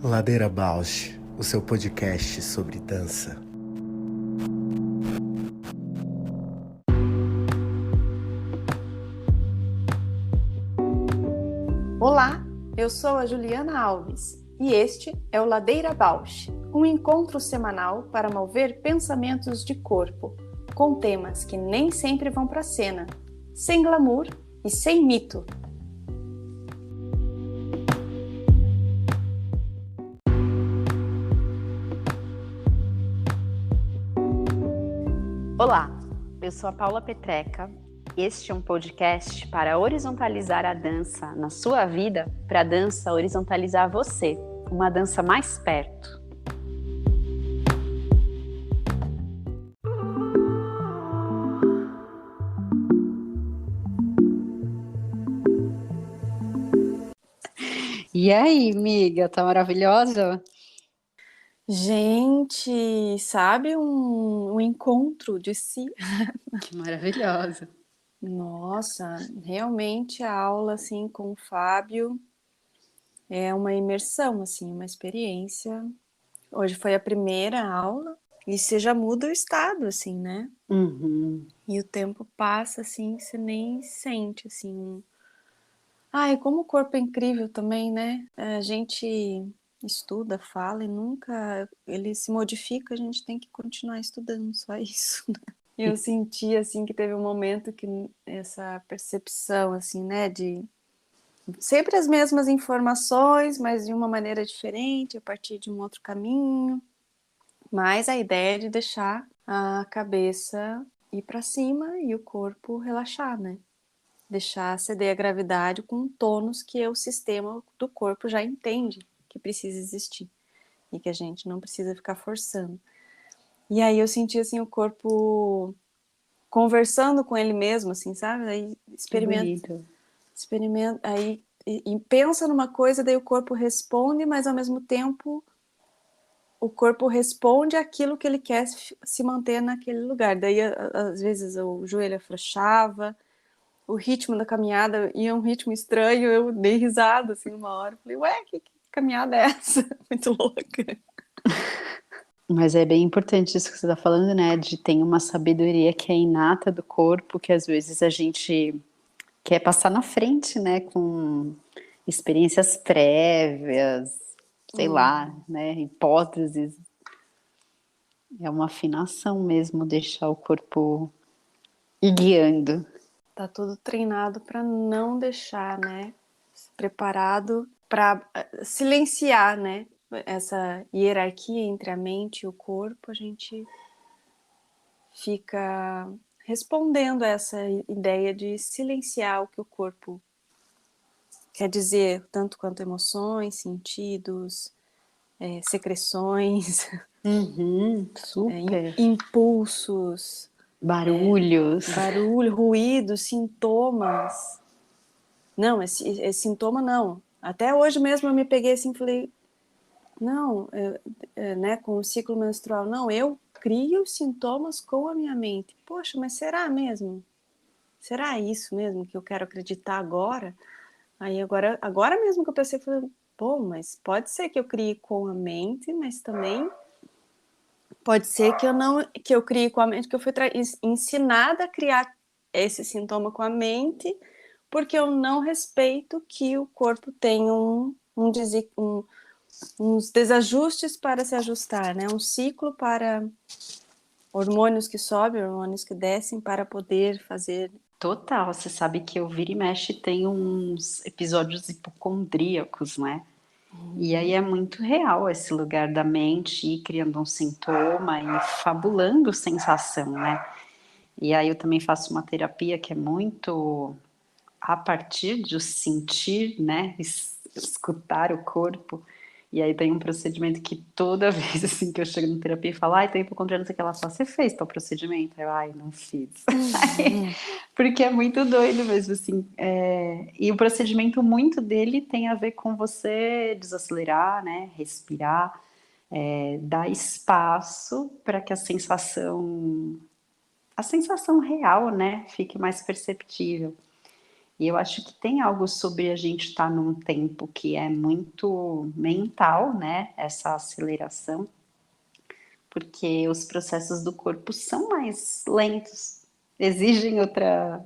Ladeira Bausch, o seu podcast sobre dança. Olá, eu sou a Juliana Alves e este é o Ladeira Bausch, um encontro semanal para mover pensamentos de corpo, com temas que nem sempre vão para a cena, sem glamour e sem mito. Olá, eu sou a Paula Petreca. Este é um podcast para horizontalizar a dança na sua vida, para a dança horizontalizar você, uma dança mais perto. E aí, amiga, tá maravilhosa? Gente, sabe um encontro de si? Que maravilhosa. Nossa, realmente a aula assim com o Fábio é uma imersão, assim, uma experiência. Hoje foi a primeira aula e você já muda o estado, assim, né? Uhum. E o tempo passa, assim, você nem sente, assim. Ai, como o corpo é incrível também, né? A gente estuda, fala e nunca ele se modifica, a gente tem que continuar estudando, só isso, né? Eu senti, assim, que teve um momento que essa percepção, assim, né, de sempre as mesmas informações, mas de uma maneira diferente, a partir de um outro caminho. Mas a ideia é de deixar a cabeça ir para cima e o corpo relaxar, né? Deixar ceder a gravidade com um tônus que o sistema do corpo já entende que precisa existir e que a gente não precisa ficar forçando. E aí eu senti assim o corpo conversando com ele mesmo, assim, sabe? Aí experimenta, aí e pensa numa coisa, daí o corpo responde, mas ao mesmo tempo o corpo responde aquilo que ele quer se manter naquele lugar. Daí, às vezes, o joelho afrouxava, o ritmo da caminhada ia um ritmo estranho, eu dei risada, assim, uma hora. Falei, ué, que caminhada é essa? Muito louca. Mas é bem importante isso que você está falando, né? De ter uma sabedoria que é inata do corpo, que às vezes a gente quer passar na frente, né? Com experiências prévias, sei lá, né? Hipóteses. É uma afinação mesmo deixar o corpo ir guiando. Tá tudo treinado para não deixar, né? Preparado para silenciar, né? Essa hierarquia entre a mente e o corpo, a gente fica respondendo a essa ideia de silenciar o que o corpo quer dizer, tanto quanto emoções, sentidos, secreções, Super. impulsos, Barulhos. barulho, ruídos, sintomas. Não, esse sintoma não. Até hoje mesmo eu me peguei assim e falei, não, né, com o ciclo menstrual, não, eu crio sintomas com a minha mente. Poxa, mas será mesmo? Será isso mesmo que eu quero acreditar agora? Aí agora mesmo que eu pensei, falei, pô, mas pode ser que eu crie com a mente, mas também pode ser que eu crie com a mente, que eu fui ensinada a criar esse sintoma com a mente, porque eu não respeito que o corpo tem uns desajustes para se ajustar, né? Um ciclo para hormônios que sobem, hormônios que descem, para poder fazer. Total, você sabe que eu vira e mexe tem uns episódios hipocondríacos, né? E aí é muito real esse lugar da mente ir criando um sintoma e fabulando sensação, né? E aí eu também faço uma terapia que é muito a partir de sentir, né? Escutar o corpo. E aí tem um procedimento que toda vez assim que eu chego na terapia e falo, ai, tô hipocondria, não sei o que, ela fala, você fez tal procedimento? Eu, ai, não fiz. Porque é muito doido mesmo, assim. E o procedimento, muito dele tem a ver com você desacelerar, né? Respirar, dar espaço para que a sensação real, né? Fique mais perceptível. E eu acho que tem algo sobre a gente estar num tempo que é muito mental, né? Essa aceleração, porque os processos do corpo são mais lentos, exigem outra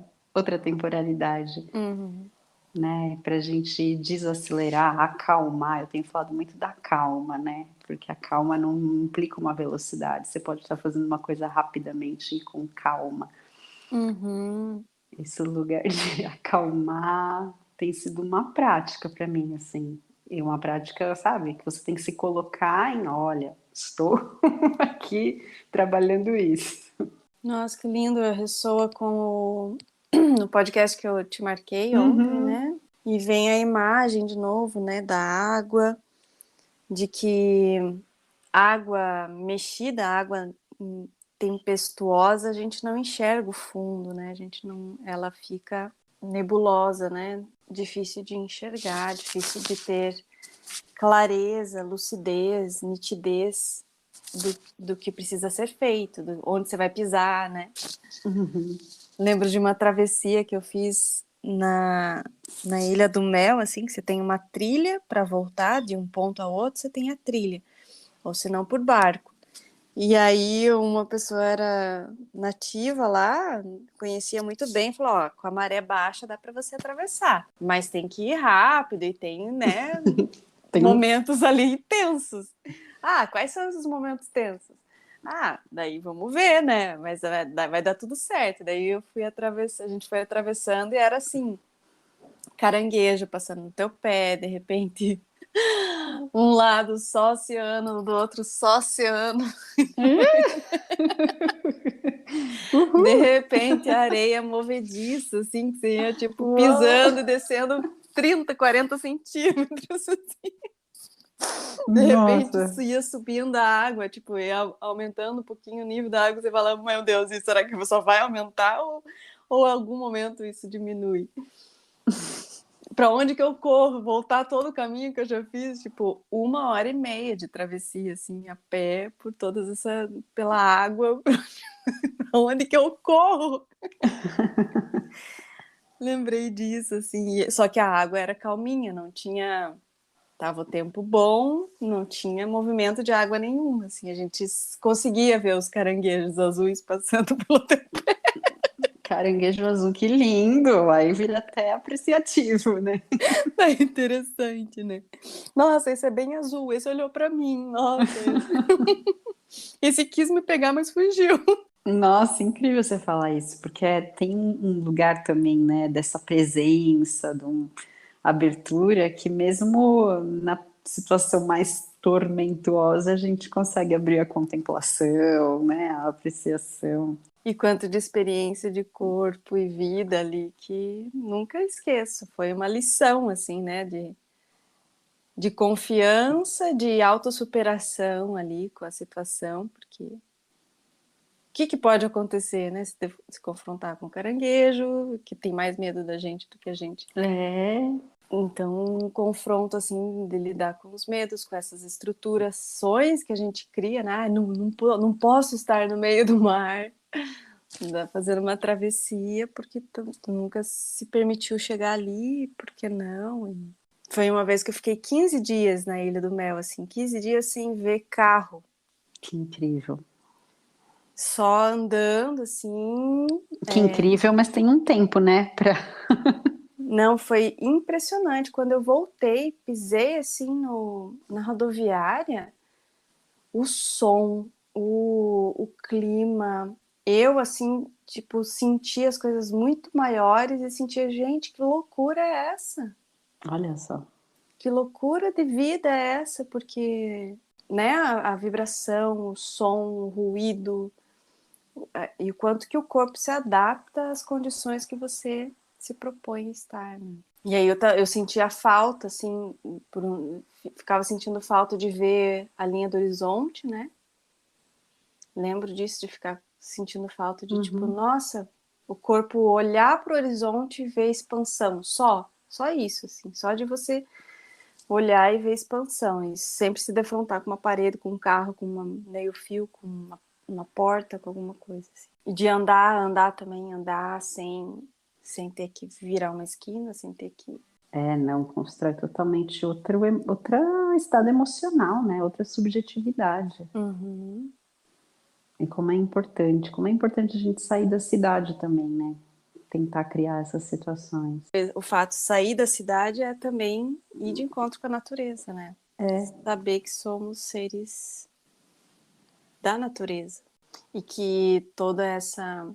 temporalidade, Uhum. né? Para a gente desacelerar, acalmar. Eu tenho falado muito da calma, né? Porque a calma não implica uma velocidade. Você pode estar fazendo uma coisa rapidamente e com calma. Uhum. Esse lugar de acalmar tem sido uma prática para mim, assim. E uma prática, sabe, que você tem que se colocar em, olha, estou aqui trabalhando isso. Nossa, que lindo, ressoa com no podcast que eu te marquei ontem, Uhum. né? E vem a imagem de novo, né, da água, de que água mexida, água tempestuosa, a gente não enxerga o fundo, né? A gente não, ela fica nebulosa, né? Difícil de enxergar, difícil de ter clareza, lucidez, nitidez do que precisa ser feito, onde você vai pisar, né? Uhum. Lembro de uma travessia que eu fiz na Ilha do Mel, assim, que você tem uma trilha para voltar de um ponto a outro, você tem a trilha, ou se não por barco. E aí uma pessoa era nativa lá, conhecia muito bem, falou, ó, com a maré baixa dá para você atravessar, mas tem que ir rápido e tem, né, Tem um... momentos ali tensos. Ah, quais são os momentos tensos? Ah, daí vamos ver, né? Mas vai dar tudo certo. Daí eu fui atravessando, a gente foi atravessando e era assim, caranguejo passando no teu pé, de repente, um lado só oceano, do outro só oceano. De Uhul. repente, a areia movediça, assim, que você ia, tipo, Uau. pisando e descendo 30, 40 centímetros, assim. De repente Nossa. ia subindo a água, tipo, ia aumentando um pouquinho o nível da água, você fala, meu Deus, e será que só vai aumentar ou em algum momento isso diminui? Para onde que eu corro? Voltar todo o caminho que eu já fiz, tipo, 1h30 de travessia, assim, a pé, por todas essa, pela água, pra onde que eu corro? Lembrei disso, assim, só que a água era calminha, não tinha. Tava o tempo bom, não tinha movimento de água nenhum, assim, a gente conseguia ver os caranguejos azuis passando pelo tempo. Caranguejo azul, que lindo! Aí vira até apreciativo, né? É interessante, né? Nossa, esse é bem azul, esse olhou para mim, nossa. Esse quis me pegar, mas fugiu. Nossa, incrível você falar isso, porque tem um lugar também, né, dessa presença, de uma abertura, que mesmo na situação mais tormentosa, a gente consegue abrir a contemplação, né, a apreciação. E quanto de experiência de corpo e vida ali que nunca esqueço. Foi uma lição, assim, né, de confiança, de autossuperação ali com a situação, porque o que pode acontecer, né? Se confrontar com o caranguejo, que tem mais medo da gente do que a gente. É, Então, um confronto, assim, de lidar com os medos, com essas estruturações que a gente cria, né? Ah, não posso estar no meio do mar, fazendo uma travessia, porque tu nunca se permitiu chegar ali, por que não? E foi uma vez que eu fiquei 15 dias na Ilha do Mel, assim, 15 dias sem ver carro. que incrível. Só andando, assim. Que incrível, mas tem um tempo, né, para... Não, foi impressionante. Quando eu voltei, pisei, assim, na rodoviária, o som, o clima. Eu, assim, tipo, senti as coisas muito maiores e sentia, gente, que loucura é essa? Olha só. Que loucura de vida é essa? Porque, né, a vibração, o som, o ruído, e o quanto que o corpo se adapta às condições que você se propõe a estar, né? E aí eu sentia falta, assim, ficava sentindo falta de ver a linha do horizonte, né? Lembro disso, de ficar sentindo falta de, tipo, Uhum. nossa, o corpo olhar para o horizonte e ver expansão, só isso, assim, só de você olhar e ver expansão, e sempre se defrontar com uma parede, com um carro, com meio fio, com uma porta, com alguma coisa, assim. E de andar também, andar sem sem ter que virar uma esquina, sem ter que... Não, constrói totalmente outro estado emocional, né? Outra subjetividade. Uhum. E como é importante a gente sair da cidade também, né? Tentar criar essas situações. O fato de sair da cidade é também ir de encontro com a natureza, né? Saber que somos seres da natureza. E que toda essa...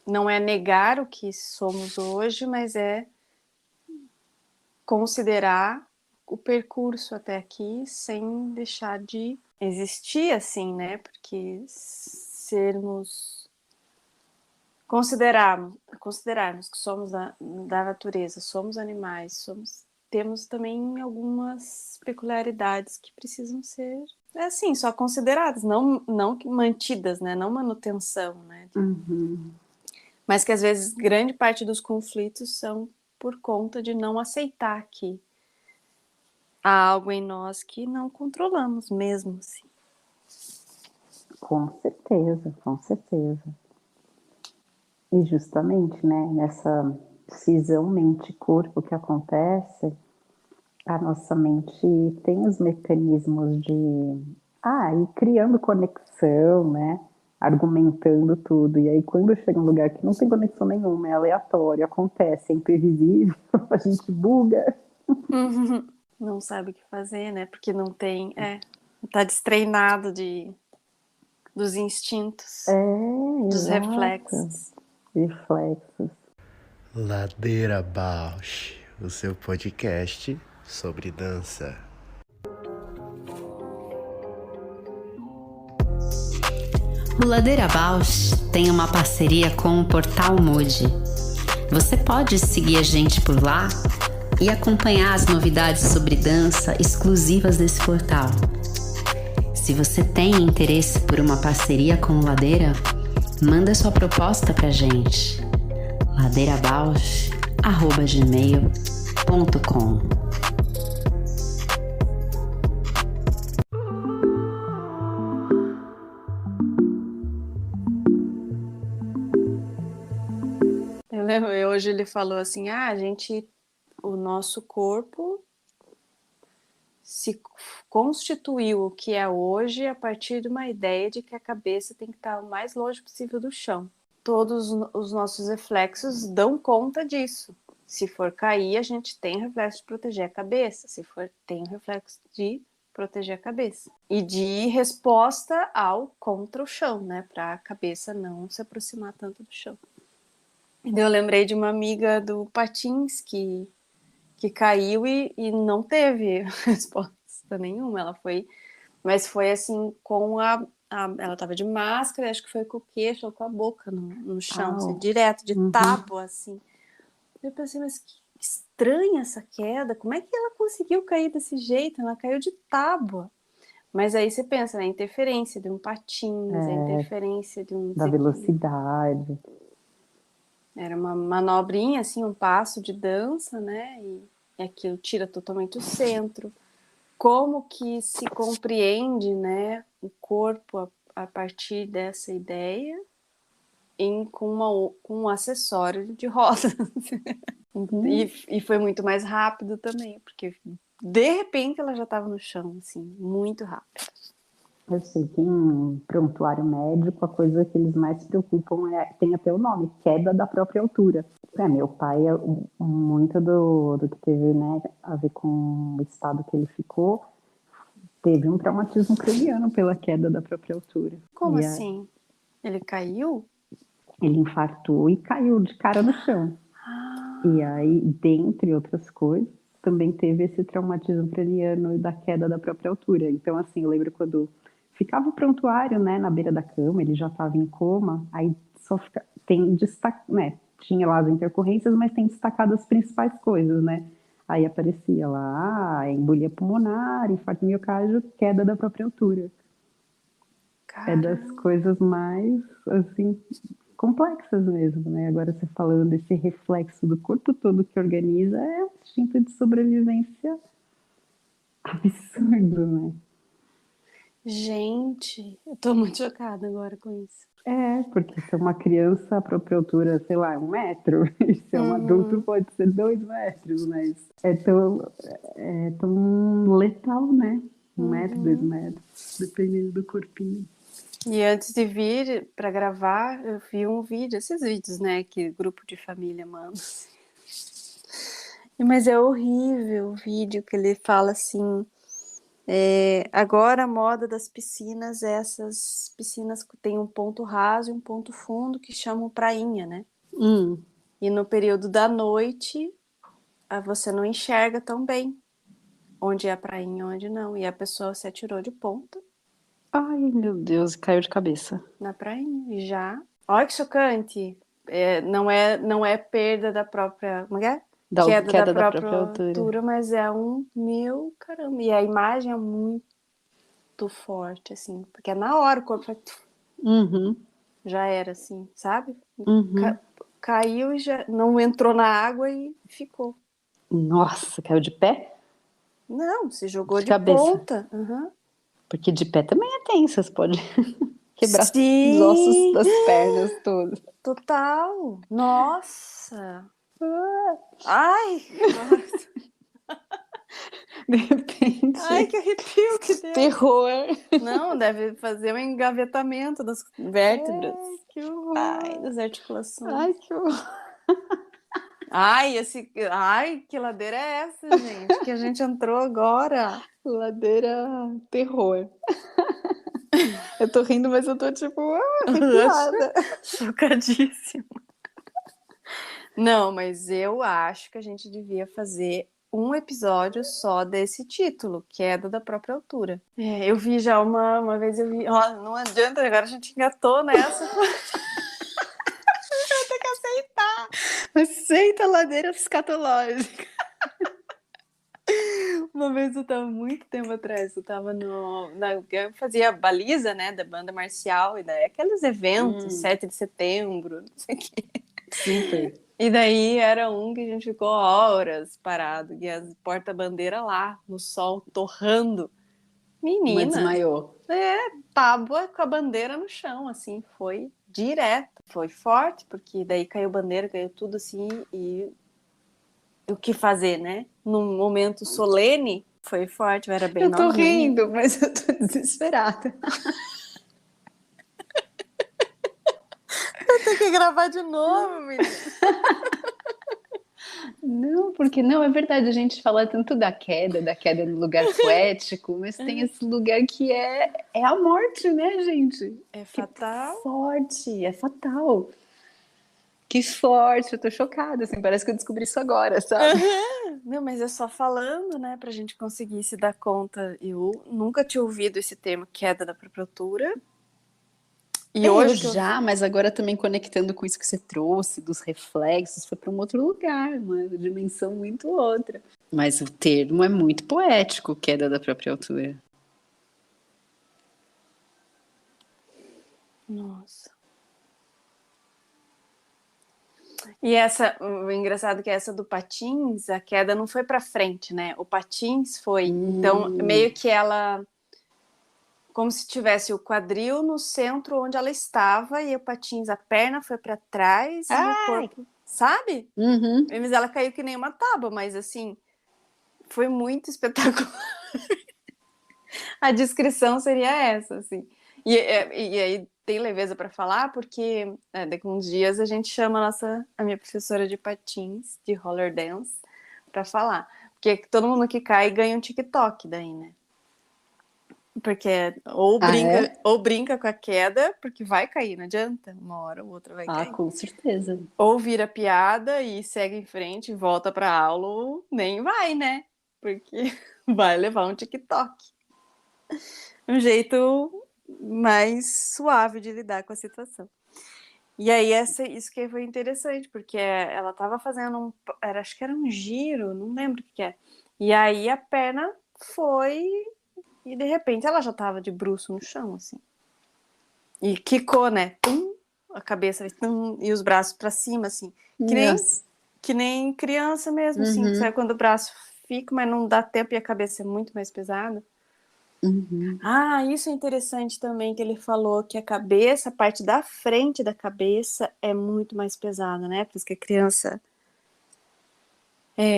Não é negar o que somos hoje, mas é considerar o percurso até aqui sem deixar de existir assim, né? Porque considerarmos que somos da natureza, somos animais, temos também algumas peculiaridades que precisam ser assim, só consideradas, não mantidas, né? Não manutenção, né? Uhum. Mas que às vezes grande parte dos conflitos são por conta de não aceitar que há algo em nós que não controlamos mesmo, assim. Com certeza, com certeza. E justamente, né, nessa cisão mente-corpo que acontece, a nossa mente tem os mecanismos de ir criando conexão, né? Argumentando tudo. E aí, quando chega um lugar que não tem conexão nenhuma, é aleatório, acontece, é imprevisível, a gente buga. Não sabe o que fazer, né? Porque não tem... tá destreinado dos instintos, dos Exato. reflexos. Reflexos. Ladeira Bausch, o seu podcast sobre dança. O Ladeira Bausch tem uma parceria com o Portal Mude. Você pode seguir a gente por lá e acompanhar as novidades sobre dança exclusivas desse portal. Se você tem interesse por uma parceria com o Ladeira, manda sua proposta pra gente. ladeirabausch@gmail.com. Eu lembro, hoje ele falou assim, o nosso corpo se constituiu o que é hoje a partir de uma ideia de que a cabeça tem que estar o mais longe possível do chão. Todos os nossos reflexos dão conta disso. Se for cair, a gente tem o reflexo de proteger a cabeça. Tem o reflexo de proteger a cabeça. E de resposta ao contra o chão, né? Para a cabeça não se aproximar tanto do chão. Eu lembrei de uma amiga do patins que caiu e não teve resposta nenhuma. Mas foi assim, ela estava de máscara, acho que foi com o queixo ou com a boca no chão, assim, direto, de tábua, assim. Eu pensei, mas que estranha essa queda, como é que ela conseguiu cair desse jeito? Ela caiu de tábua. Mas aí você pensa, né, a interferência de um patins, a interferência de um... Da velocidade. Era uma manobrinha, assim, um passo de dança, né? E aquilo tira totalmente o centro. Como que se compreende, né, o corpo a partir dessa ideia com um acessório de rodas. E foi muito mais rápido também, porque de repente ela já estava no chão, assim, muito rápido. Eu sei que em prontuário médico a coisa que eles mais se preocupam tem até o nome, queda da própria altura. Meu pai, muito do que teve, né, a ver com o estado que ele ficou, teve um traumatismo craniano pela queda da própria altura. Como assim? Ele caiu? Ele infartou e caiu de cara no chão. E aí, dentre outras coisas, também teve esse traumatismo craniano da queda da própria altura. Então, assim, eu lembro quando ficava o prontuário, né, na beira da cama, ele já estava em coma, aí tem destaque, né, tinha lá as intercorrências, mas tem destacado as principais coisas, né? Aí aparecia lá, embolia pulmonar, infarto miocárdio, queda da própria altura. Caramba. É das coisas mais, assim, complexas mesmo, né? Agora você falando desse reflexo do corpo todo que organiza, é um instinto de sobrevivência absurdo, né? Gente, eu tô muito chocada agora com isso. Porque se é uma criança, a própria altura, sei lá, é 1 metro. E se é um adulto, pode ser 2 metros, mas é tão letal, né? 1 metro, 2 metros, dependendo do corpinho. E antes de vir para gravar, eu vi um vídeo, esses vídeos, né, que grupo de família manda. Mas é horrível o vídeo que ele fala assim, agora a moda das piscinas é essas piscinas que tem um ponto raso e um ponto fundo que chamam prainha, né? E no período da noite, você não enxerga tão bem onde é a prainha e onde não. E a pessoa se atirou de ponta Ai, meu Deus, caiu de cabeça. na prainha. E já. Olha que chocante. Não é perda da própria. Como é? Queda da própria altura, mas é meu caramba. E a imagem é muito forte, assim, porque é na hora o corpo já era assim, sabe? Caiu e já não entrou na água e ficou. Nossa, caiu de pé? Não, se jogou de cabeça. ponta. Porque de pé também é tenso, você pode quebrar Sim. os ossos das pernas todos. Total. Nossa. Ai. De repente. Ai, que arrepio que deu. Terror. Não, deve fazer um engavetamento das vértebras. Que horror. Ai, das articulações. Ai, que horror. Ai, que ladeira é essa, gente? Que a gente entrou agora. Ladeira terror. Eu tô rindo, mas eu tô tipo, arrepiada. Chocadíssima. Não, mas eu acho que a gente devia fazer um episódio só desse título, Queda da Própria Altura. Eu vi já uma vez, não adianta, agora a gente engatou nessa. Eu tenho que aceitar. Aceita a ladeira escatológica. Uma vez eu tava muito tempo atrás, eu tava eu fazia baliza, né, da banda marcial, e daí aqueles eventos, 7 de setembro, não sei o quê. Super. E daí era um que a gente ficou horas parado, e as porta-bandeira lá, no sol, torrando. Menina. Uma desmaiou. Tábua com a bandeira no chão, assim, foi direto. Foi forte, porque daí caiu bandeira, caiu tudo assim, e o que fazer, né? Num momento solene, foi forte, eu era bem novinha. Eu tô rindo, mas eu tô desesperada. Eu tenho que gravar de novo, menina. Não, porque não, é verdade, a gente fala tanto da queda no lugar poético, mas tem esse lugar que é a morte, né, gente? É fatal. Que forte, é fatal. Que forte, eu tô chocada, assim, parece que eu descobri isso agora, sabe? Não, mas é só falando, né, pra gente conseguir se dar conta. Eu nunca tinha ouvido esse termo, queda da própria altura. E hoje mas agora também conectando com isso que você trouxe, dos reflexos, foi para um outro lugar, uma dimensão muito outra. Mas o termo é muito poético, queda da própria altura. Nossa. E o engraçado é que essa do patins, a queda não foi para frente, né? O patins foi. Então, meio que ela... Como se tivesse o quadril no centro onde ela estava e o patins, a perna foi para trás e o corpo... Sabe? Mas ela caiu que nem uma tábua, mas assim... Foi muito espetacular. A descrição seria essa, assim. E aí tem leveza para falar, porque daqui a uns dias a gente chama a minha professora de patins, de roller dance, para falar. Porque todo mundo que cai ganha um TikTok daí, né? Porque ou brinca com a queda, porque vai cair, não adianta. Uma hora ou outra vai cair. Com certeza. Ou vira piada e segue em frente, volta para aula, ou nem vai, né? Porque vai levar um TikTok. Um jeito mais suave de lidar com a situação. E aí isso que foi interessante, porque ela estava fazendo acho que era um giro, não lembro o que é. E aí a perna foi e de repente ela já estava de bruço no chão, assim. E quicou, né? Tum, a cabeça e os braços para cima, assim. Que nem criança mesmo, assim. Sabe quando o braço fica, mas não dá tempo e a cabeça é muito mais pesada? Ah, isso é interessante também que ele falou que a cabeça, a parte da frente da cabeça é muito mais pesada, né? Por isso que a criança,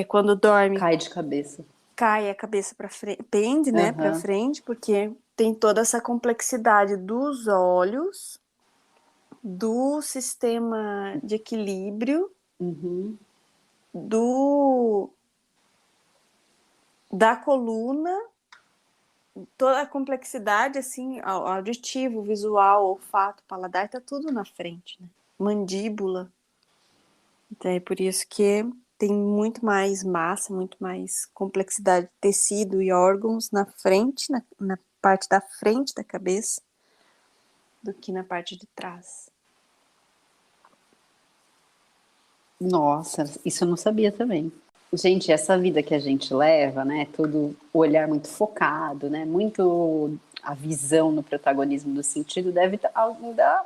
quando dorme, Cai de cabeça. cai a cabeça para frente, pende, né, para Aham. frente, porque tem toda essa complexidade dos olhos, do sistema de equilíbrio, Uhum. da coluna, toda a complexidade, assim, auditivo, visual, olfato, paladar, tá tudo na frente, né? Mandíbula. Então é por isso que tem muito mais massa, muito mais complexidade de tecido e órgãos na frente, na parte da frente da cabeça, do que na parte de trás. Nossa, isso eu não sabia também. Gente, essa vida que a gente leva, né? Todo o olhar muito focado, né? Muito a visão no protagonismo do sentido deve ainda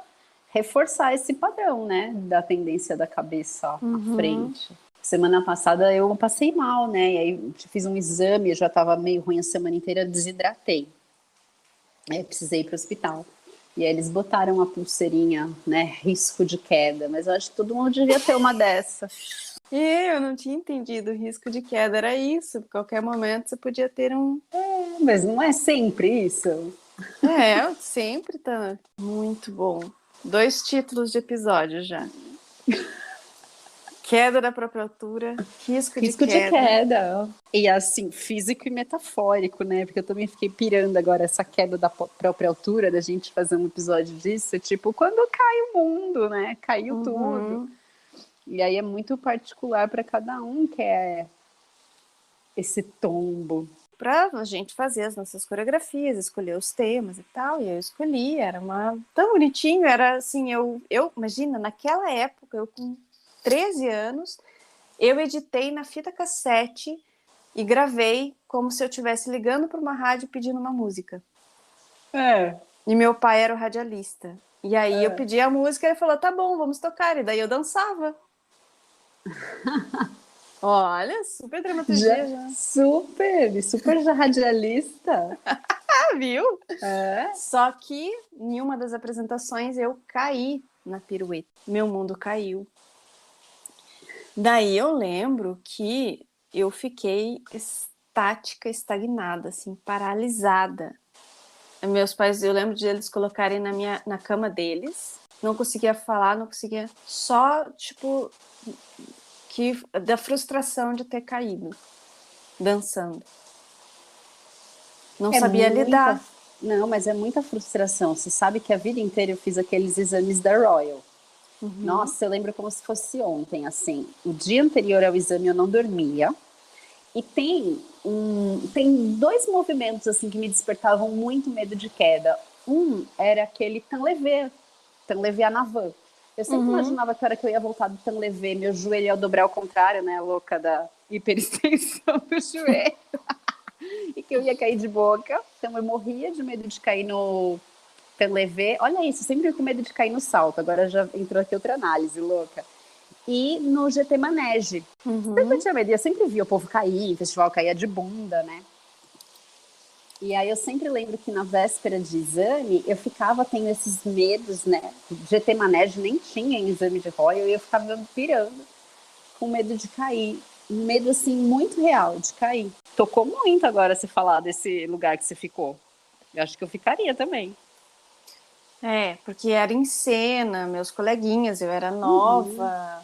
reforçar esse padrão, né? Da tendência da cabeça à frente. Semana passada eu passei mal, né? E aí fiz um exame, eu já estava meio ruim a semana inteira, desidratei. Aí eu precisei ir para o hospital. E aí eles botaram a pulseirinha, né? Risco de queda. Mas eu acho que todo mundo devia ter uma dessa. E eu não tinha entendido o risco de queda, era isso. A qualquer momento você podia ter um. Mas não é sempre isso. Sempre tá muito bom. 2 títulos de episódio já. Queda da própria altura, risco de Risco de queda. queda. E assim, físico e metafórico, né? Porque eu também fiquei pirando agora essa queda da própria altura, da gente fazer um episódio disso. Tipo, quando cai o mundo, né? Caiu tudo. E aí é muito particular para cada um que é esse tombo. Pra a gente fazer as nossas coreografias, escolher os temas e tal, e eu escolhi, era tão bonitinho, era assim, eu imagina, naquela época, eu com 13 anos, eu editei na fita cassete e gravei como se eu estivesse ligando para uma rádio pedindo uma música. E meu pai era o radialista. E aí eu pedi a música e ele falou, tá bom, vamos tocar. E daí eu dançava. Olha, super dramaturgia já. Super já radialista. Viu? É. Só que em uma das apresentações eu caí na pirueta. Meu mundo caiu. Daí eu lembro que eu fiquei estática, estagnada, assim, paralisada. Meus pais, eu lembro de eles colocarem na cama deles. Não conseguia falar, não conseguia... Só, tipo... da frustração de ter caído, dançando. Não sabia lidar. Não, mas é muita frustração. Você sabe que a vida inteira eu fiz aqueles exames da Royal. Nossa, eu lembro como se fosse ontem, assim. O dia anterior ao exame eu não dormia. E tem 2 movimentos, assim, que me despertavam muito medo de queda. Um era aquele tanlevé à navan. Eu sempre imaginava que a hora que eu ia voltar do tanlevé, meu joelho ia dobrar ao contrário, né? Louca da hiperextensão do joelho. E que eu ia cair de boca. Então eu morria de medo de cair no tanlevé. Olha isso, sempre com medo de cair no salto. Agora já entrou aqui outra análise, louca. E no GT Manege. Sempre tinha medo. Eu sempre via o povo cair, o festival caía de bunda, né? E aí eu sempre lembro que na véspera de exame, eu ficava tendo esses medos, né? GT Manege nem tinha em exame de Royal, e eu ficava pirando, com medo de cair. Um medo, assim, muito real de cair. Tocou muito agora se falar desse lugar que você ficou. Eu acho que eu ficaria também. Porque era em cena, meus coleguinhas, eu era nova,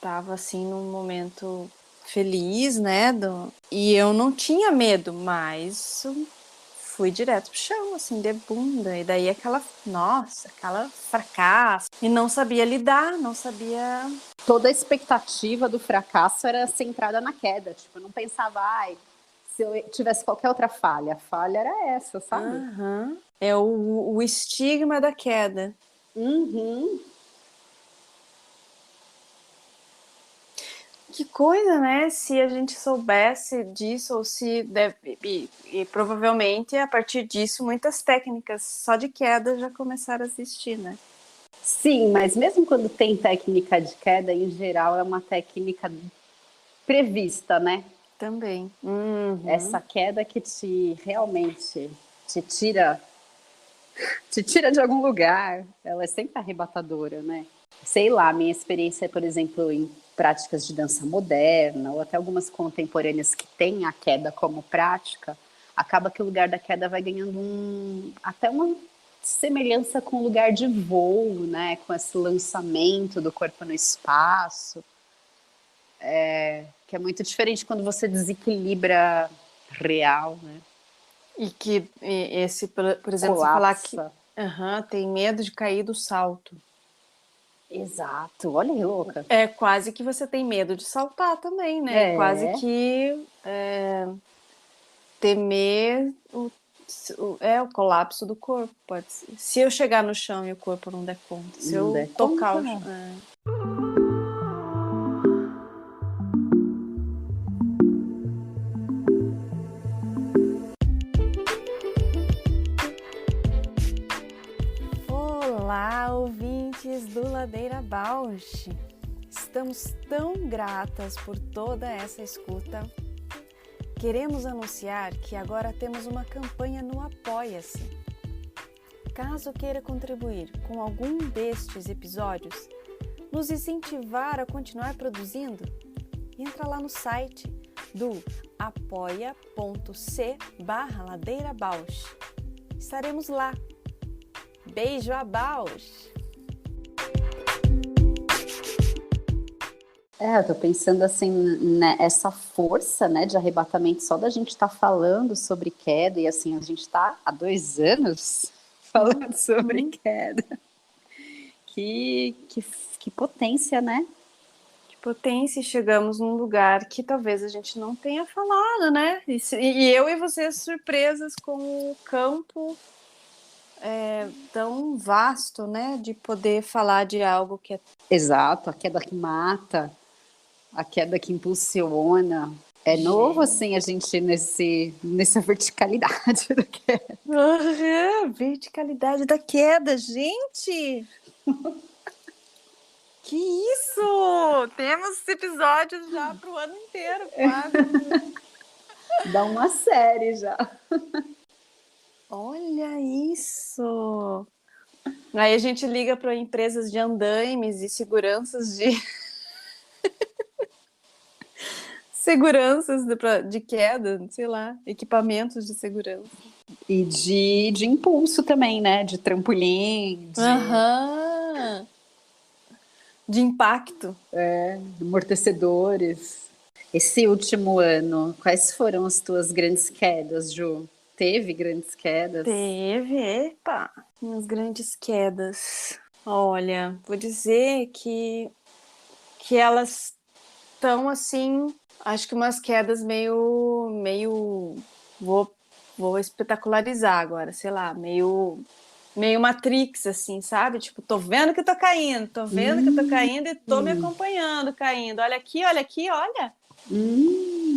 tava assim num momento feliz, né? E eu não tinha medo, mas fui direto pro chão, assim, de bunda. E daí aquela fracasso. E não sabia lidar, não sabia... Toda a expectativa do fracasso era centrada na queda. Tipo, eu não pensava, se eu tivesse qualquer outra falha. A falha era essa, sabe? É o estigma da queda. Que coisa, né? Se a gente soubesse disso, ou se deve, e provavelmente a partir disso muitas técnicas só de queda já começaram a existir, né? Sim, mas mesmo quando tem técnica de queda, em geral é uma técnica prevista, né? Também. Essa queda que te realmente te tira de algum lugar, ela é sempre arrebatadora, né? Sei lá, minha experiência, por exemplo, em práticas de dança moderna, ou até algumas contemporâneas que têm a queda como prática, acaba que o lugar da queda vai ganhando até uma semelhança com o lugar de voo, né? Com esse lançamento do corpo no espaço, que é muito diferente quando você desequilibra real, né? E que esse, por exemplo, você falar que Colapsa. tem medo de cair do salto. Exato, olha que louca. É quase que você tem medo de saltar também, né? É. Quase que temer o colapso do corpo. Pode ser. Se eu chegar no chão e o corpo não der conta. Se Não eu der tocar conta. o chão. Olá, ouvintes do Ladeira Bausch! Estamos tão gratas por toda essa escuta. Queremos anunciar que agora temos uma campanha no Apoia-se. Caso queira contribuir com algum destes episódios, nos incentivar a continuar produzindo, entra lá no site do apoia.c/ladeirabausch. Estaremos lá. Beijo a Bausch! Eu tô pensando assim, né, essa força, né, de arrebatamento só da gente estar falando sobre queda, e assim, a gente tá há 2 anos falando sobre queda. Que potência, né? Que potência, chegamos num lugar que talvez a gente não tenha falado, né? E eu e você surpresas com o campo tão vasto, né? De poder falar de algo que é... Exato, a queda que mata, a queda que impulsiona. É novo, assim, a gente nessa verticalidade da queda. Verticalidade da queda, gente! Que isso! Temos episódios já para o ano inteiro, quase. Dá uma série já. Olha isso! Aí a gente liga para empresas de andaimes e seguranças de... seguranças de queda, sei lá, equipamentos de segurança. E de impulso também, né? De trampolim, de impacto. Amortecedores. Esse último ano, quais foram as tuas grandes quedas, Ju? Teve grandes quedas? Teve, epa, minhas grandes quedas. Olha, vou dizer que elas estão assim, acho que umas quedas meio vou espetacularizar agora, sei lá, meio Matrix, assim, sabe? Tipo, tô vendo que eu tô caindo, e tô me acompanhando, caindo. Olha aqui, olha.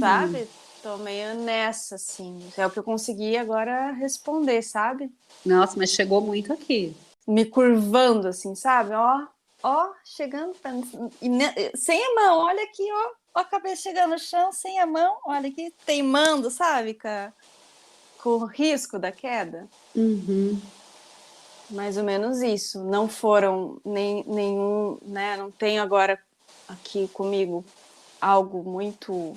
Sabe? Tô meio nessa, assim. É o que eu consegui agora responder, sabe? Nossa, mas chegou muito aqui. Me curvando, assim, sabe? Ó, chegando, sem a mão, olha aqui, ó a cabeça chegando no chão, sem a mão, olha aqui, teimando, sabe? Com o risco da queda. Mais ou menos isso. Não foram nenhum, né? Não tenho agora aqui comigo algo muito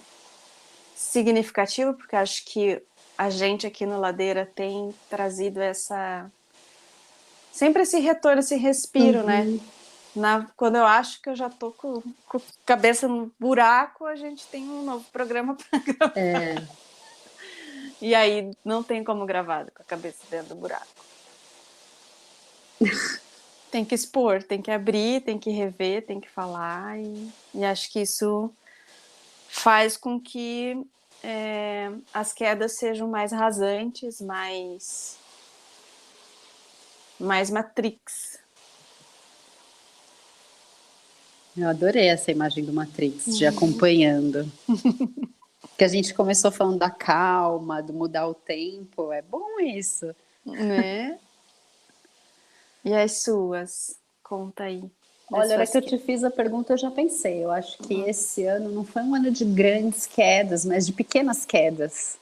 significativo, porque acho que a gente aqui no Ladeira tem trazido sempre esse retorno, esse respiro, né? Quando eu acho que eu já tô com a cabeça no buraco, a gente tem um novo programa para gravar. E aí não tem como gravar com a cabeça dentro do buraco. Tem que expor, tem que abrir, tem que rever, tem que falar. E acho que isso faz com que as quedas sejam mais rasantes, mais Matrix. Eu adorei essa imagem do Matrix, de acompanhando. Que a gente começou falando da calma, do mudar o tempo. É bom isso. Né? E as suas? Conta aí. Olha, na hora que eu te fiz a pergunta, eu já pensei. Eu acho que esse ano não foi um ano de grandes quedas, mas de pequenas quedas.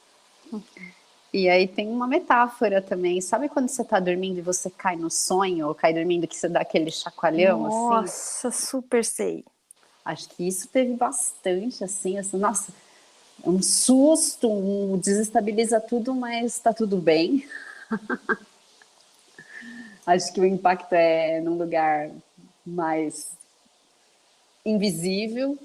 E aí tem uma metáfora também. Sabe quando você tá dormindo e você cai no sonho, ou cai dormindo que você dá aquele chacoalhão, assim? Nossa, super sei. Acho que isso teve bastante, assim, nossa, é um susto, desestabiliza tudo, mas tá tudo bem. Acho que o impacto é num lugar mais invisível.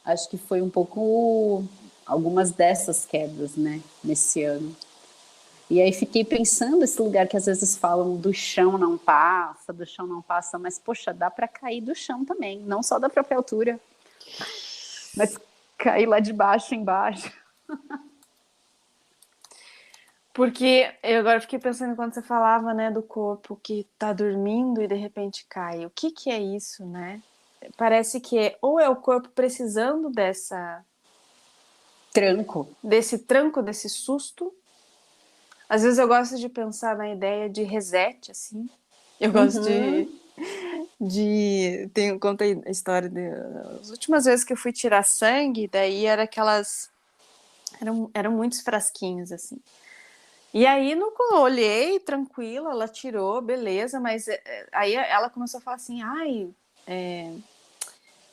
Acho que foi um pouco algumas dessas quedas, né, nesse ano. E aí fiquei pensando esse lugar que às vezes falam do chão não passa, mas poxa, dá para cair do chão também, não só da própria altura, mas cair lá de baixo embaixo. Porque eu agora fiquei pensando quando você falava, né, do corpo que tá dormindo e de repente cai. O que que é isso, né? Parece que ou é o corpo precisando desse tranco, desse susto. Às vezes eu gosto de pensar na ideia de reset, assim. Eu gosto contei a história das últimas vezes que eu fui tirar sangue, daí eram muitos frasquinhos, assim. E aí, eu olhei, tranquila, ela tirou, beleza, mas aí ela começou a falar assim,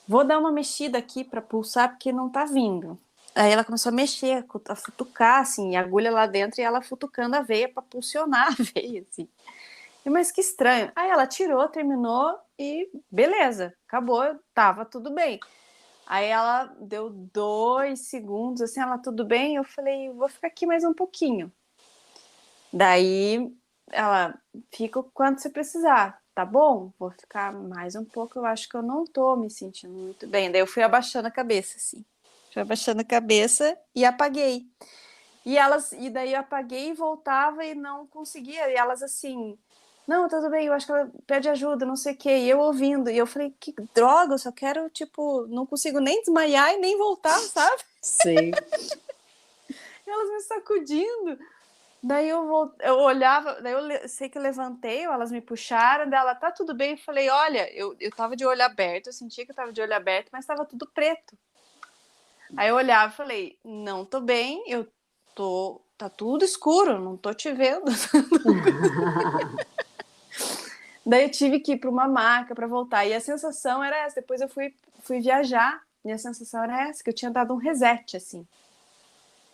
vou dar uma mexida aqui para pulsar, porque não tá vindo. Aí ela começou a mexer, a futucar, assim, a agulha lá dentro, e ela futucando a veia para pulsionar a veia, assim. Mas que estranho. Aí ela tirou, terminou e beleza, acabou, tava tudo bem. Aí ela deu 2 segundos, assim, ela, tudo bem? Eu falei, vou ficar aqui mais um pouquinho. Daí ela, fica o quanto você precisar, tá bom? Vou ficar mais um pouco, eu acho que eu não tô me sentindo muito bem. Daí eu fui abaixando a cabeça, assim. Fui abaixando a cabeça e apaguei. E daí eu apaguei e voltava e não conseguia. E elas assim, não, tudo bem, eu acho que ela pede ajuda, não sei o quê. E eu ouvindo, e eu falei, que droga, eu só quero, tipo, não consigo nem desmaiar e nem voltar, sabe? Sim. E elas me sacudindo. Daí eu olhava, daí eu sei que eu levantei, elas me puxaram, daí ela, tá tudo bem? Eu falei, olha, eu tava de olho aberto, eu sentia que eu tava de olho aberto, mas tava tudo preto. Aí eu olhava e falei, não tô bem, tá tudo escuro, não tô te vendo. Daí eu tive que ir para uma maca para voltar, e a sensação era essa, depois eu fui viajar, e a sensação era essa, que eu tinha dado um reset, assim.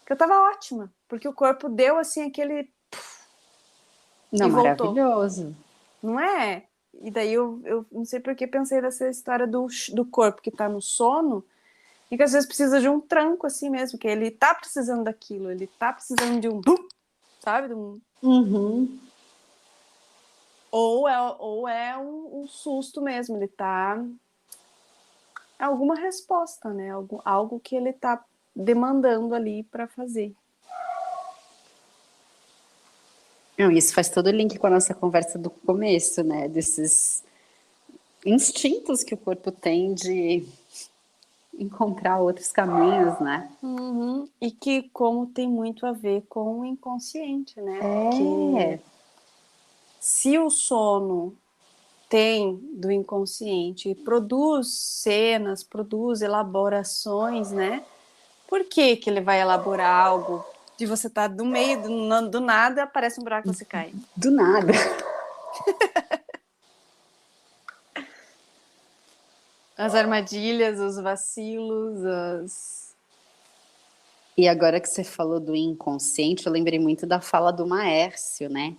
Que eu tava ótima, porque o corpo deu, assim, aquele... Não, e voltou. maravilhoso. Não é? E daí eu não sei por que pensei nessa história do corpo que tá no sono e que às vezes precisa de um tranco assim mesmo, que ele tá precisando daquilo, ele tá precisando de um... sabe? De um... Ou é um susto mesmo, ele tá... É alguma resposta, né? Algo que ele tá demandando ali para fazer. Não, isso faz todo o link com a nossa conversa do começo, né? Desses instintos que o corpo tem de encontrar outros caminhos, né? Uhum. E que como tem muito a ver com o inconsciente, né? É. Porque se o sono tem do inconsciente, produz cenas, produz elaborações, né? Por que que ele vai elaborar algo de você estar tá no meio do nada, aparece um buraco e você cai? Do nada. As armadilhas, os vacilos, E agora que você falou do inconsciente, eu lembrei muito da fala do Maércio, né?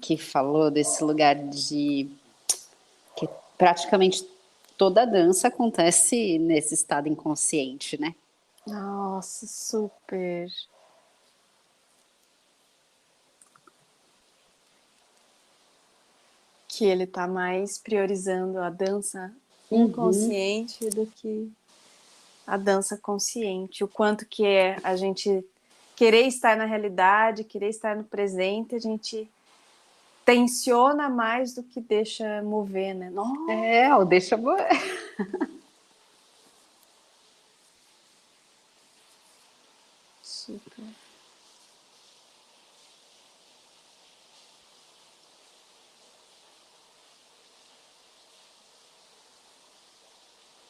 Que falou desse lugar de que praticamente toda dança acontece nesse estado inconsciente, né? Nossa, super. Que ele tá mais priorizando a dança inconsciente do que a dança consciente. O quanto que é a gente querer estar na realidade, querer estar no presente, a gente tensiona mais do que deixa mover, né? Nossa. É, ou deixa. Super.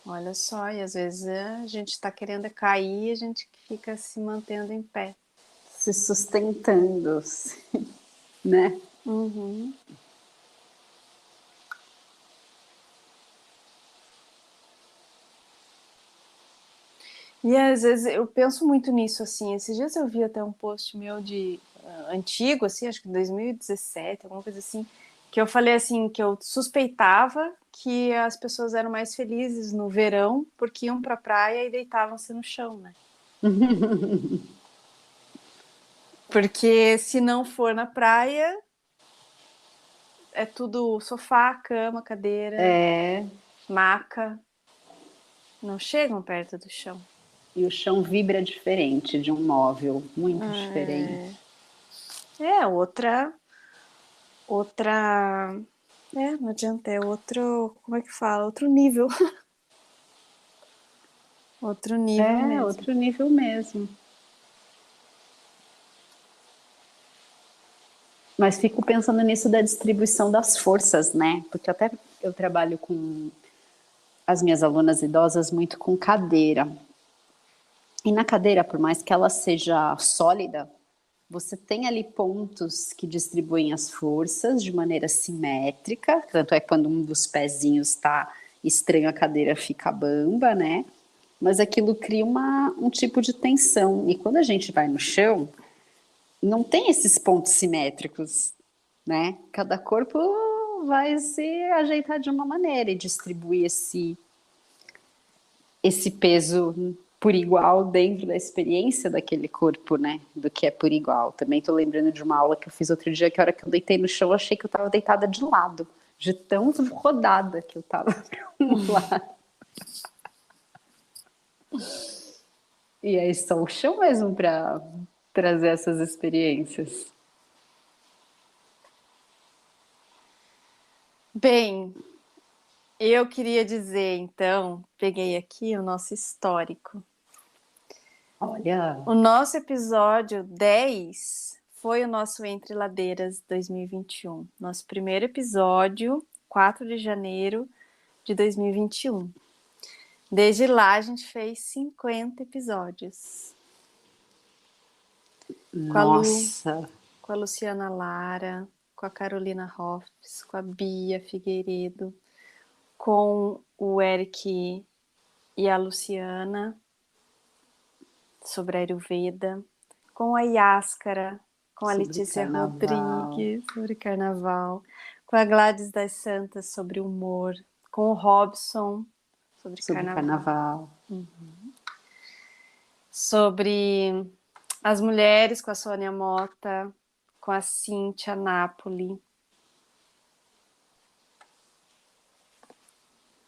Olha só, e às vezes a gente está querendo cair e a gente fica se mantendo em pé. Se sustentando, né? Uhum. E às vezes eu penso muito nisso, assim. Esses dias eu vi até um post meu de antigo, assim, acho que 2017, alguma coisa assim, que eu falei assim, que eu suspeitava que as pessoas eram mais felizes no verão porque iam pra praia e deitavam-se no chão, né? Porque se não for na praia, é tudo sofá, cama, cadeira, maca. Não chegam perto do chão. E o chão vibra diferente de um móvel, muito diferente. Outra, não adianta, é outro, como é que fala? Outro nível. Outro nível mesmo. Outro nível mesmo. Mas fico pensando nisso da distribuição das forças, né? Porque até eu trabalho com as minhas alunas idosas muito com cadeira. E na cadeira, por mais que ela seja sólida, você tem ali pontos que distribuem as forças de maneira simétrica, tanto é que quando um dos pezinhos está estranho, a cadeira fica bamba, né? Mas aquilo cria um tipo de tensão. E quando a gente vai no chão, não tem esses pontos simétricos, né? Cada corpo vai se ajeitar de uma maneira e distribuir esse peso por igual dentro da experiência daquele corpo, né? Do que é por igual. Também tô lembrando de uma aula que eu fiz outro dia, que a hora que eu deitei no chão, eu achei que eu tava deitada de lado, de tão rodada que eu tava para um lado. E aí só o chão mesmo para trazer essas experiências. Bem, eu queria dizer, então, peguei aqui o nosso histórico. Olha. O nosso episódio 10 foi o nosso Entre Ladeiras 2021. Nosso primeiro episódio, 4 de janeiro de 2021. Desde lá a gente fez 50 episódios. Nossa! Com a Luciana Lara, com a Carolina Hoffs, com a Bia Figueiredo, com o Eric e a Luciana, sobre a Ayurveda, com a Yáscara, com a Sobre Letícia carnaval. Rodrigues, sobre carnaval, com a Gladys das Santas, sobre humor, com o Robson, sobre carnaval. Sobre as mulheres, com a Sônia Mota, com a Cíntia Napoli.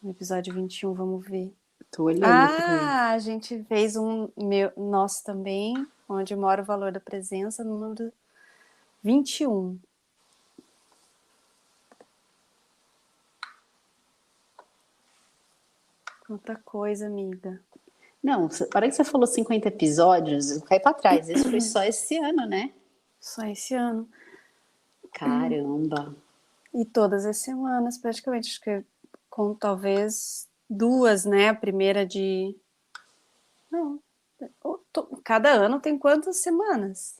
No episódio 21, vamos ver. Tô olhando também. A gente fez nosso também, onde mora o valor da presença, número 21. Quanta coisa, amiga. Não, a hora que você falou 50 episódios, eu caí pra trás. Esse foi só esse ano, né? Só esse ano. Caramba! E todas as semanas, praticamente. Acho que com talvez 2, né? A primeira de... Não. Cada ano tem quantas semanas?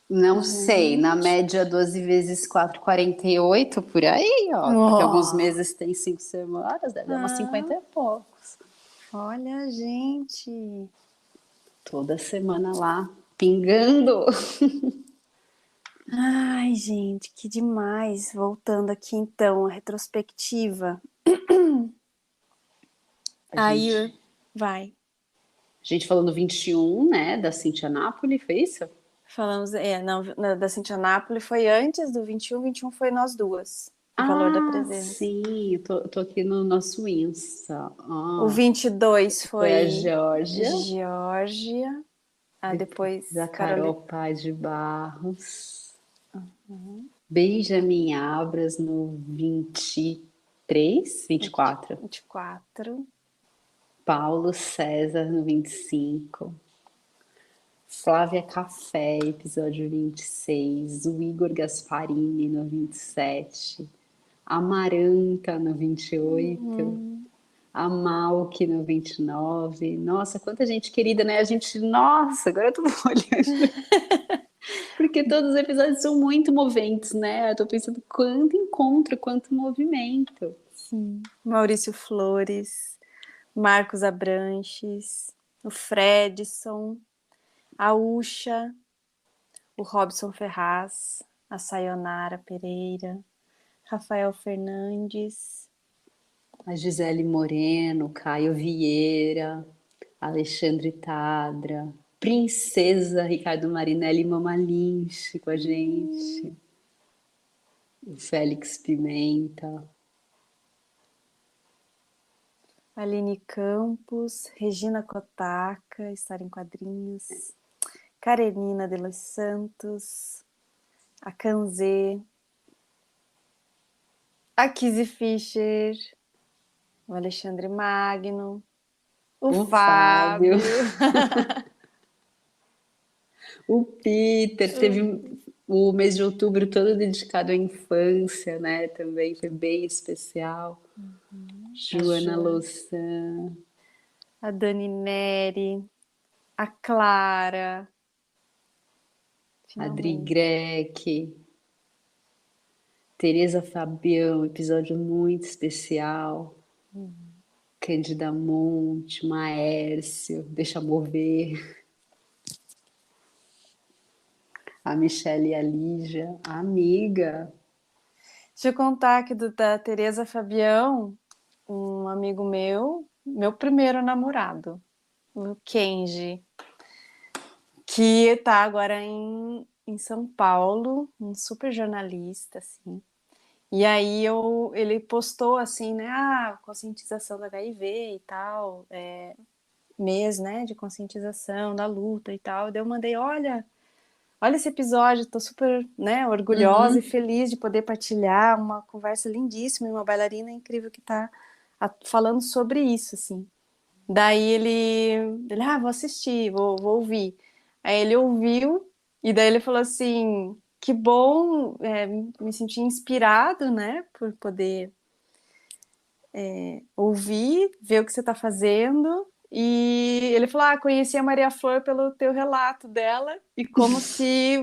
Não sei, na média 12 vezes 4, 48, por aí, ó. Porque alguns meses tem 5 semanas, deve dar umas 50 e poucos. Olha, gente. Toda semana lá, pingando. Ai, gente, que demais. Voltando aqui, então, a retrospectiva. Aí, vai. A gente falou no 21, né, da Cíntia Napoli, foi isso? Falamos, não, da Cíntia Napoli foi antes do 21, 21 foi nós duas. O valor da presença. Sim, eu tô aqui no nosso Insta. O 22 foi a Geórgia. Geórgia. Depois da Carol Paz de Barros. Benjamin Abras no 23, 24. 24. Paulo César no 25. Flávia Café, episódio 26. O Igor Gasparini no 27. Amaranta no 28. A Malk no 29. Nossa, quanta gente querida, né? A gente, nossa, agora eu tô olhando. Porque todos os episódios são muito moventes, né? Eu tô pensando quanto encontro, quanto movimento. Sim. Maurício Flores, Marcos Abranches, o Fredson, a Ucha, o Robson Ferraz, a Sayonara Pereira, Rafael Fernandes, A Gisele Moreno, Caio Vieira, Alexandre Tadra, Princesa Ricardo Marinelli e Mama Lynch com a gente. O Félix Pimenta. Aline Campos, Regina Kotaka, História em Quadrinhos, Karenina de los Santos, a Kanzê, a Kizzy Fischer, o Alexandre Magno, o Fábio. O Peter teve o mês de outubro todo dedicado à infância, né? Também foi bem especial. Joana Louçã, a Dani Neri, a Clara, Adri Grec, Tereza Fabião, episódio muito especial. Cândida Monte, Maércio, Deixa Mover. A Michelle e a Lígia, a amiga. Deixa eu contar aqui da Tereza Fabião, um amigo meu primeiro namorado, o Kenji, que tá agora em São Paulo, um super jornalista, assim. E aí ele postou assim, né, conscientização do HIV e tal, mês, né, de conscientização da luta e tal. Daí eu mandei, olha esse episódio, tô super, né, orgulhosa e feliz de poder partilhar uma conversa lindíssima e uma bailarina incrível que tá falando sobre isso, assim. Daí ele vou assistir, vou ouvir. Aí ele ouviu e daí ele falou assim, que bom, me senti inspirado, né, por poder ouvir, ver o que você tá fazendo. E ele falou, conheci a Maria Flor pelo teu relato dela e como se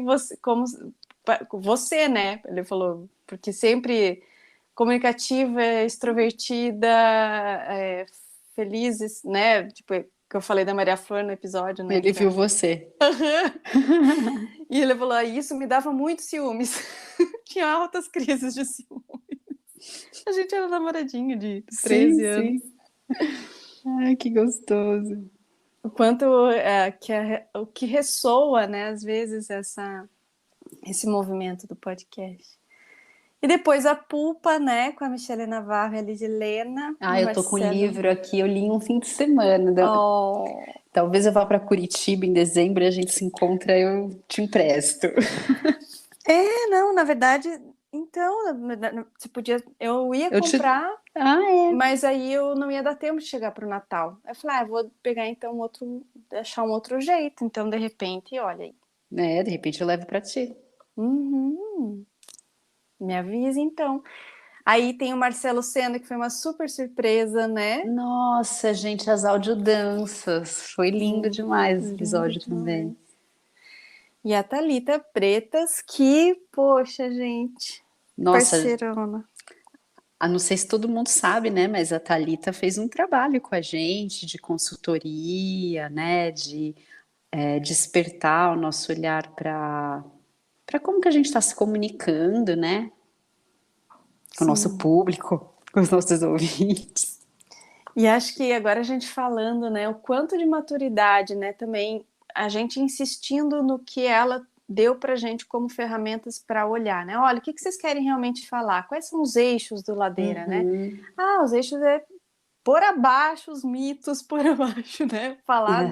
você, né? Ele falou, porque sempre comunicativa, extrovertida, feliz, né? Tipo, que eu falei da Maria Flor no episódio, né? Ele viu você. E ele falou, isso me dava muito ciúmes. Tinha altas crises de ciúmes. A gente era namoradinho de 13 anos. Sim. Ai, que gostoso. O quanto o que ressoa, né, às vezes, esse movimento do podcast. E depois a Pulpa, né, com a Michelle Navarro e a Lidilena. Eu tô com o livro aqui, eu li em um fim de semana. Talvez eu vá para Curitiba em dezembro e a gente se encontra, eu te empresto. Não, na verdade, então, você podia, eu ia comprar, mas aí eu não ia dar tempo de chegar pro Natal. Eu falei, vou pegar então achar um outro jeito, então de repente, olha aí. De repente eu levo para ti. Me avisa então. Aí tem o Marcelo Sena, que foi uma super surpresa, né? Nossa, gente, as audiodanças. Foi lindo demais esse episódio também. E a Thalita Pretas, que, poxa, gente, nossa, parceirona. Não sei se todo mundo sabe, né? Mas a Thalita fez um trabalho com a gente de consultoria, né? De despertar o nosso olhar para como que a gente está se comunicando, né? Com o nosso público, com os nossos ouvintes. E acho que agora a gente falando, né? O quanto de maturidade, né? Também a gente insistindo no que ela deu pra gente como ferramentas para olhar, né? Olha, o que vocês querem realmente falar? Quais são os eixos do Ladeira, né? Os eixos é pôr abaixo os mitos, pôr abaixo, né? Falar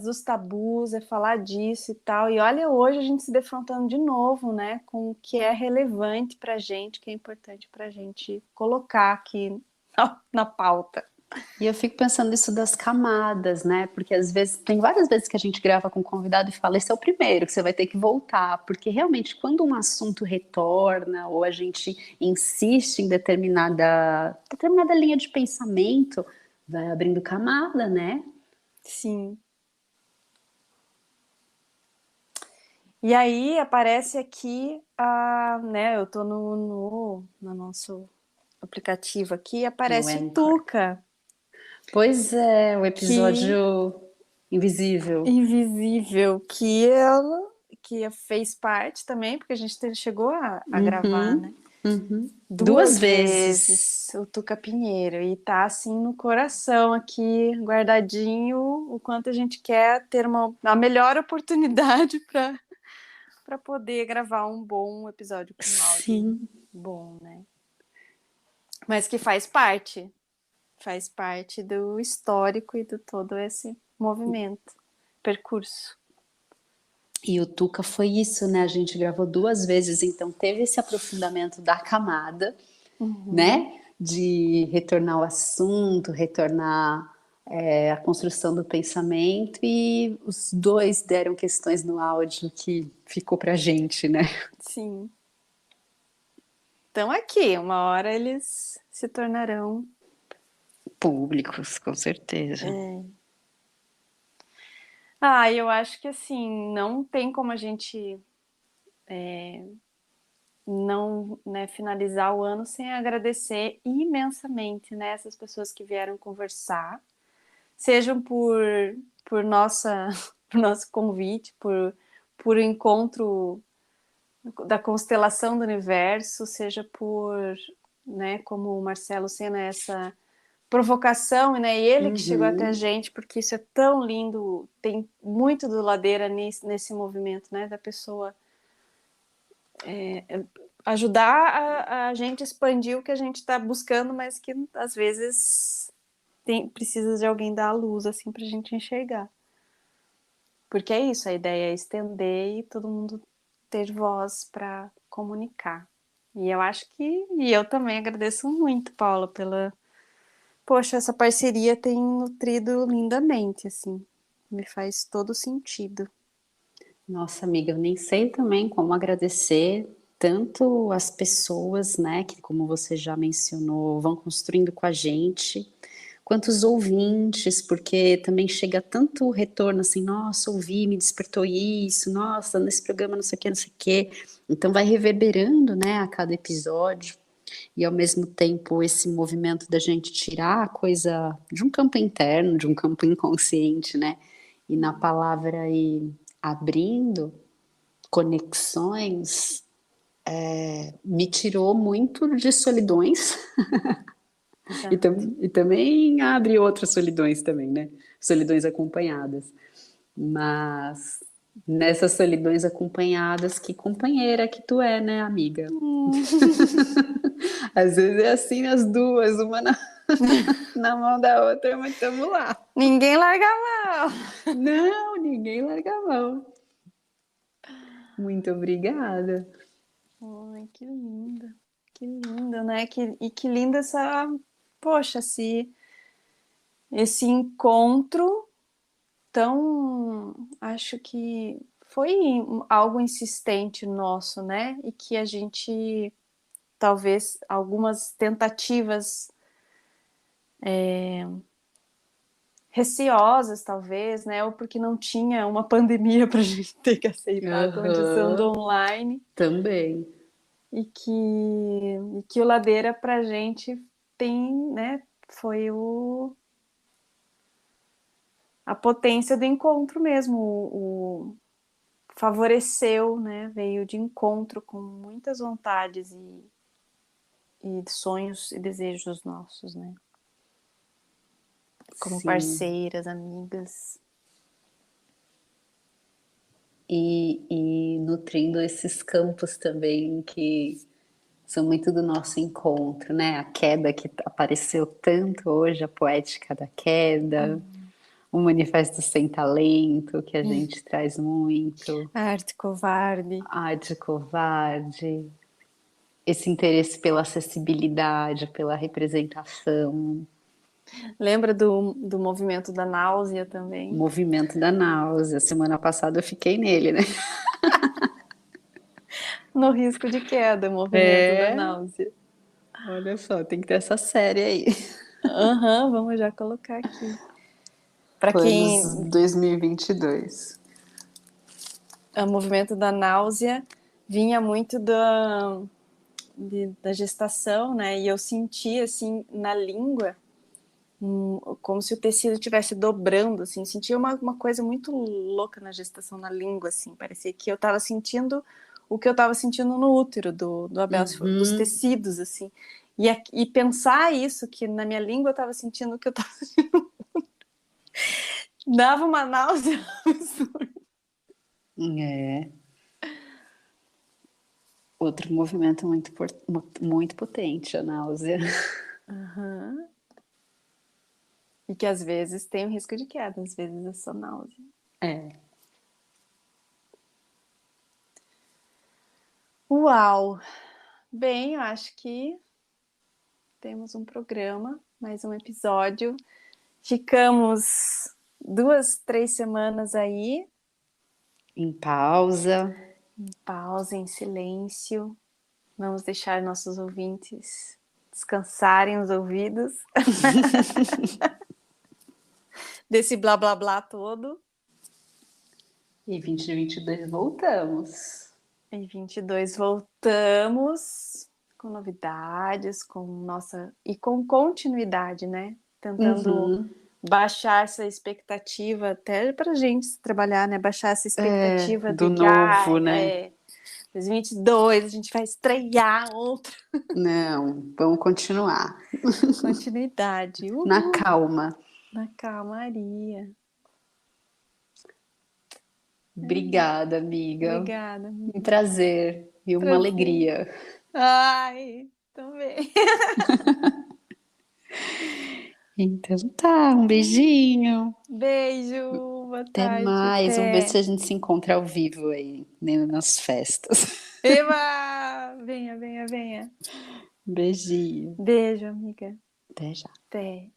dos tabus, falar disso e tal. E olha, hoje a gente se defrontando de novo, né? Com o que é relevante pra gente, que é importante pra gente colocar aqui na pauta. E eu fico pensando isso das camadas, né? Porque às vezes, tem várias vezes que a gente grava com um convidado e fala, esse é o primeiro, que você vai ter que voltar. Porque realmente, quando um assunto retorna, ou a gente insiste em determinada linha de pensamento, vai abrindo camada, né? Sim. E aí aparece aqui né? Eu tô no nosso aplicativo aqui, No aparece Anchor. Tuca, Pois é, o que episódio invisível. invisível, que fez parte também, porque a gente chegou a gravar, né? Duas Duas vezes. vezes o Tuca Pinheiro, e tá assim no coração aqui, guardadinho, o quanto a gente quer ter a melhor oportunidade para poder gravar um bom episódio com áudio Sim. bom, né? Mas que faz parte do histórico e de todo esse movimento, percurso. E o Tuca foi isso, né? A gente gravou duas vezes, então teve esse aprofundamento da camada, né? De retornar ao assunto, retornar a construção do pensamento, e os dois deram questões no áudio que ficou pra gente, né? Sim. Então aqui, uma hora eles se tornarão Públicos, com certeza. eu acho que assim, não tem como a gente não, né, finalizar o ano sem agradecer imensamente, né, essas pessoas que vieram conversar, sejam por por nosso convite, por encontro da constelação do universo, seja né, como o Marcelo Sena, essa provocação, né, e ele que chegou até a gente, porque isso é tão lindo, tem muito do Ladeira nesse movimento, né, da pessoa ajudar a gente expandir o que a gente está buscando, mas que às vezes precisa de alguém dar a luz assim para a gente enxergar. Porque é isso, a ideia é estender e todo mundo ter voz para comunicar. E eu acho e eu também agradeço muito, Paula, poxa, essa parceria tem nutrido lindamente, assim, me faz todo sentido. Nossa, amiga, eu nem sei também como agradecer tanto as pessoas, né, que como você já mencionou, vão construindo com a gente, quanto os ouvintes, porque também chega tanto retorno assim, nossa, ouvi, me despertou isso, nossa, nesse programa não sei o que, não sei o que. Então vai reverberando, né, a cada episódio. E ao mesmo tempo esse movimento da gente tirar a coisa de um campo interno, de um campo inconsciente, né? E na palavra ir abrindo conexões, me tirou muito de solidões e também abre outras solidões também, né? Solidões acompanhadas. Mas nessas solidões acompanhadas, que companheira que tu é, né, amiga? Às vezes é assim as duas, uma na mão da outra, mas estamos lá. Ninguém larga a mão! Não, ninguém larga a mão. Muito obrigada. Ai, que linda, né? E que linda poxa, esse encontro tão, acho que foi algo insistente nosso, né? E que a gente, talvez, algumas tentativas receosas, talvez, né? Ou porque não tinha uma pandemia para a gente ter que aceitar a condição do online. Também. E que o Ladeira para a gente tem, né? Foi a potência do encontro mesmo, favoreceu, né? Veio de encontro com muitas vontades e sonhos e desejos nossos, né? Como Sim. parceiras, amigas. E nutrindo esses campos também que são muito do nosso encontro, né? A queda que apareceu tanto hoje, a poética da queda, o manifesto sem talento, que a gente traz muito, A arte covarde. a arte covarde, esse interesse pela acessibilidade, pela representação. Lembra do movimento da náusea também? Movimento da náusea. Semana passada eu fiquei nele, né? No risco de queda, movimento da náusea. Olha só, tem que ter essa série aí. Aham, vamos já colocar aqui. Para quem Planos 2022. o movimento da náusea vinha muito da gestação, né? E eu sentia assim na língua como se o tecido estivesse dobrando, assim, sentia uma coisa muito louca na gestação, na língua, assim, parecia que eu estava sentindo o que eu estava sentindo no útero do Abel, dos tecidos, assim, e pensar isso, que na minha língua eu estava sentindo o que eu estava sentindo, dava uma náusea absurda. Outro movimento muito potente, a náusea. Uhum. E que às vezes tem o risco de queda, às vezes é só náusea. Uau! Bem, eu acho que temos um programa, mais um episódio. Ficamos 2, 3 semanas aí. Em pausa. Em pausa, em silêncio. Vamos deixar nossos ouvintes descansarem os ouvidos. Desse blá blá blá todo. E 2022 voltamos. Em 22 voltamos com novidades, e com continuidade, né? Tentando baixar essa expectativa, até pra gente trabalhar, né? Baixar essa expectativa do novo, né? 2022, a gente vai estrear outro. Não, vamos continuar. Continuidade. Na calma. Na calmaria. Obrigada, amiga. Obrigada. Um prazer e uma alegria. Ai, também. Então tá, um beijinho. Beijo, boa Até tarde. mais. Vamos ver se a gente se encontra ao vivo aí, né, nas festas. Eba! Venha, venha, venha. Beijinho. Beijo, amiga. Até já. Até.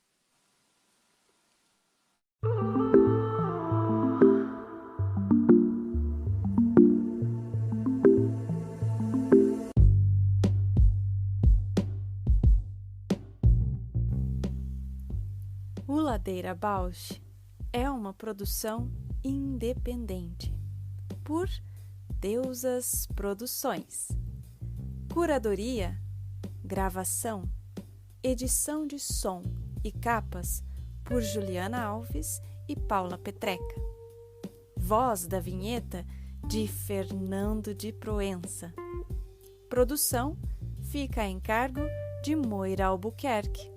O Ladeira Bausch é uma produção independente por Deusas Produções. Curadoria, gravação, edição de som e capas por Juliana Alves e Paula Petreca. Voz da vinheta de Fernando de Proença. Produção fica a encargo de Moira Albuquerque.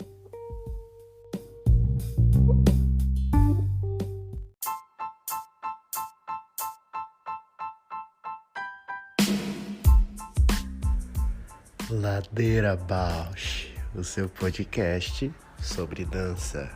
Ladeira Bausch, o seu podcast sobre dança.